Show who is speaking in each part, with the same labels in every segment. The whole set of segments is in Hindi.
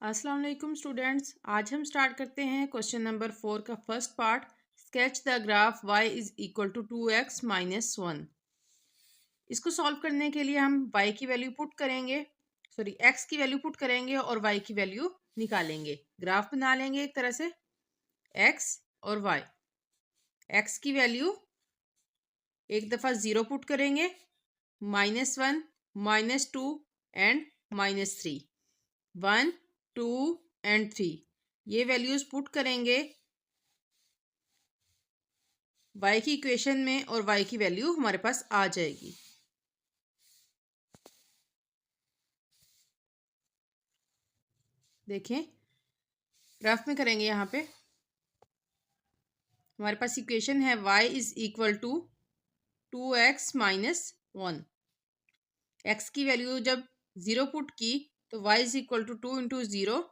Speaker 1: अस्सलाम वालेकुम स्टूडेंट्स, आज हम स्टार्ट करते हैं क्वेश्चन नंबर 4 का first part. Sketch the graph y is equal to 2x minus 1। इसको सॉल्व करने के लिए हम y की वैल्यू पुट करेंगे, x की वैल्यू पुट करेंगे और y की वैल्यू निकालेंगे। ग्राफ बना लेंगे एक तरह से x और y। x की वैल्यू एक दफ़ा 0 पुट करेंगे, -1, -2 एंड -3। 1, 2 एंड 3 ये वैल्यूज पुट करेंगे y की इक्वेशन में और y की वैल्यू हमारे पास आ जाएगी। देखें ग्राफ में करेंगे, यहाँ पे हमारे पास इक्वेशन है y is equal to 2x minus 1। x की वैल्यू जब 0 पुट की तो y is equal to 2 into 0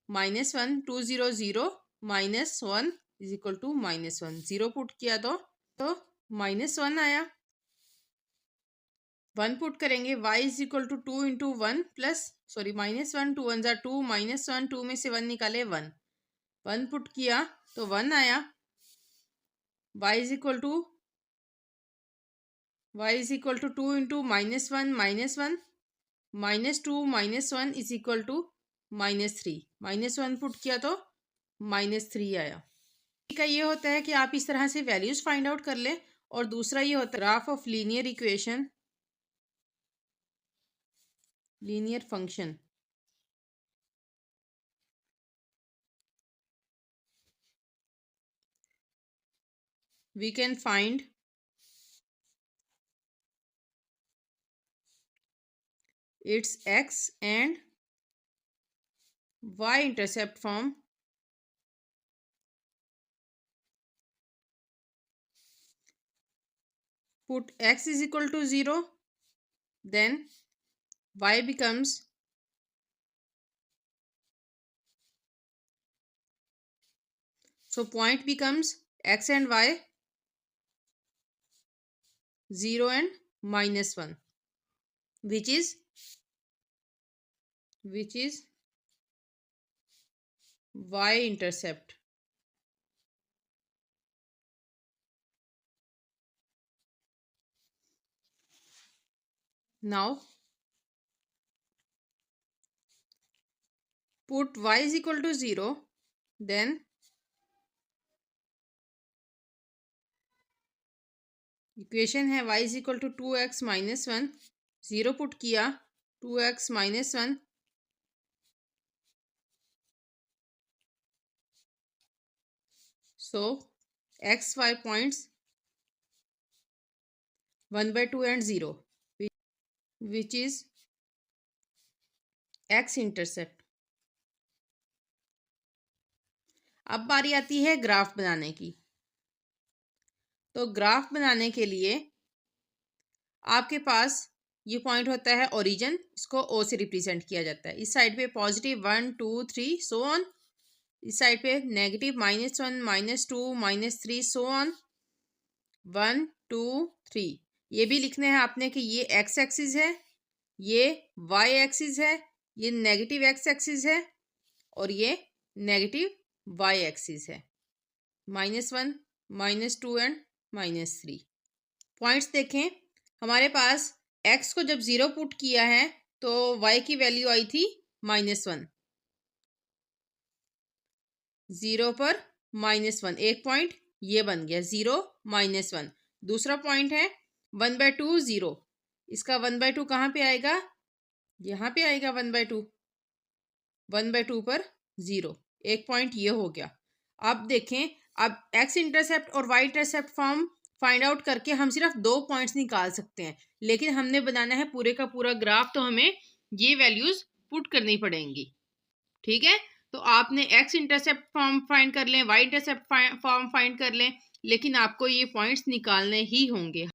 Speaker 1: -1, 2 0 0 -1 is equal to -1। 0 put किया तो -1 आया। 1 पुट करेंगे, y is equal to 2 into 1 -1, 2 1 ज़ा 2, -1, 2 में से 1 निकाले 1। 1 पुट किया तो 1 आया। y is equal to 2 into -1, -1, -2 -1 is equal to -3। -1 put किया तो -3 आया। का ये होता है कि आप इस तरह से वैल्यूज फाइंड आउट कर लें। और दूसरा ये होता है graph of linear equation, linear function. we can find its x and y intercept from put x is equal to 0, then y becomes point becomes x and y 0 and -1, which is y intercept. Now put y is equal to 0, then equation है y is equal to 2x minus 1। 0 put किया 2x minus 1, so x y points 1/2 and 0, which is x intercept. अब बारी आती है ग्राफ बनाने की। तो ग्राफ बनाने के लिए आपके पास ये पॉइंट होता है ओरिजिन, इसको ओ से रिप्रेजेंट किया जाता है। इस साइड पे पॉजिटिव 1 2 3 सो ऑन, इस साइड पे नेगेटिव -1 -2 -3 सो ऑन 1 2 3। ये भी लिखने हैं आपने कि ये एक्स एक्सिस है, ये वाई एक्सिस है, ये नेगेटिव एक्स एक्सिस है और ये नेगेटिव वाई एक्सिस है। -1 -2 एंड -3 पॉइंट्स देखें। हमारे पास x को जब 0 पुट किया है तो y की वैल्यू आई थी -1। 0 पर -1, एक पॉइंट ये बन गया 0 -1। दूसरा पॉइंट है 1/2 0, इसका 1/2 कहाँ पे आएगा, यहाँ पे आएगा 1/2। 1/2 पर 0, एक पॉइंट ये हो गया। अब देखें, अब x इंटरसेप्ट और y intercept form find out करके हम सिर्फ 2 पॉइंट्स निकाल सकते हैं, लेकिन हमने बनाना है पूरे का पूरा ग्राफ, तो हमें ये वैल्यूज पुट करनी पड़ेंगी। ठीक है, तो आपने x इंटरसेप्ट फॉर्म फाइंड कर लें, y इंटरसेप्ट फॉर्म फाइंड कर लें, लेकिन आपको ये पॉइंट्स निकालने ही होंगे।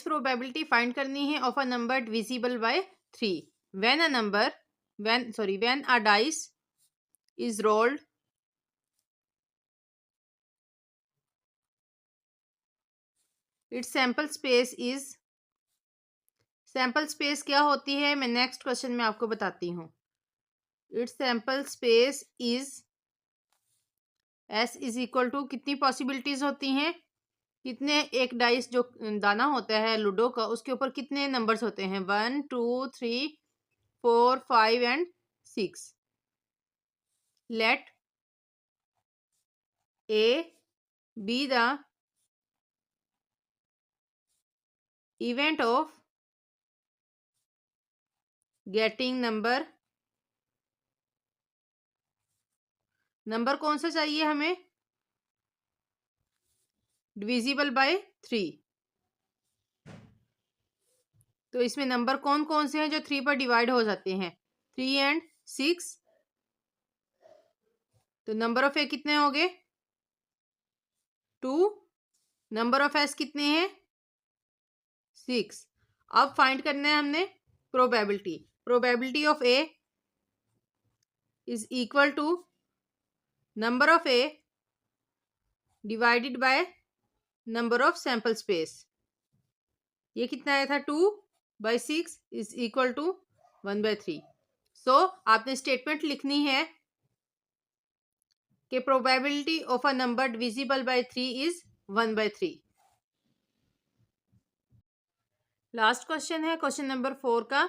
Speaker 1: प्रोबेबिलिटी फाइंड करनी है of a number divisible by 3 when a dice is rolled its sample space क्या होती है, मैं नेक्स्ट क्वेश्चन में आपको बताती हूँ. It's sample space is S is equal to, कितनी पॉसिबिलिटीज होती हैं, कितने, एक डाइस जो दाना होता है लूडो का उसके ऊपर कितने नंबर्स होते हैं, 1 2 3 4 5 एंड 6. लेट A be the event of getting number कौन सा चाहिए हमें, डिविजिबल बाय 3. तो इसमें नंबर कौन कौन से हैं जो 3 पर डिवाइड हो जाते हैं, 3 एंड 6. तो नंबर ऑफ ए कितने हो गए, 2. नंबर ऑफ एस कितने हैं, 6. अब फाइंड करना है हमने probability of A is equal to number of A divided by number of sample space. ये कितना आया था, 2/6 इज इक्वल टू 1/3. सो आपने स्टेटमेंट लिखनी है कि probability of a number divisible by 3 is 1/3. Last question है क्वेश्चन नंबर 4 का.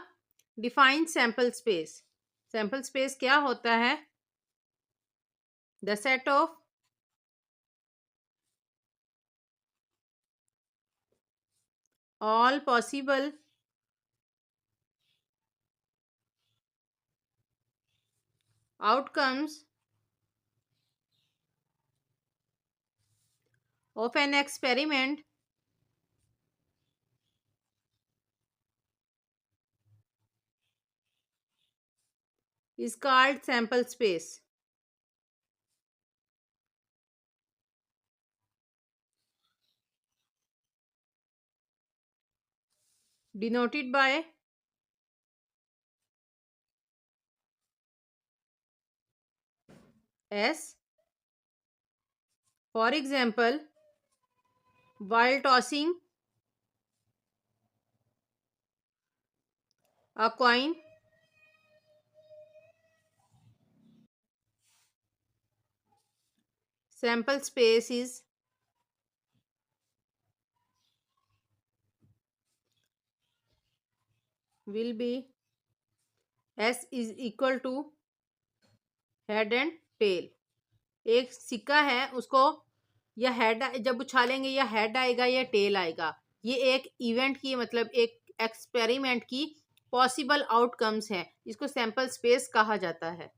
Speaker 1: Define sample space. Sample space क्या होता है, the set of all possible outcomes of an experiment is called sample space. Denoted by S. For example, while tossing a coin, sample space is will be S is equal to head and tail. एक सिक्का है, उसको या हेड जब उछालेंगे या हेड आएगा या टेल आएगा. ये एक इवेंट की, मतलब एक एक्सपेरिमेंट की पॉसिबल आउटकम्स हैं, इसको सैंपल स्पेस कहा जाता है.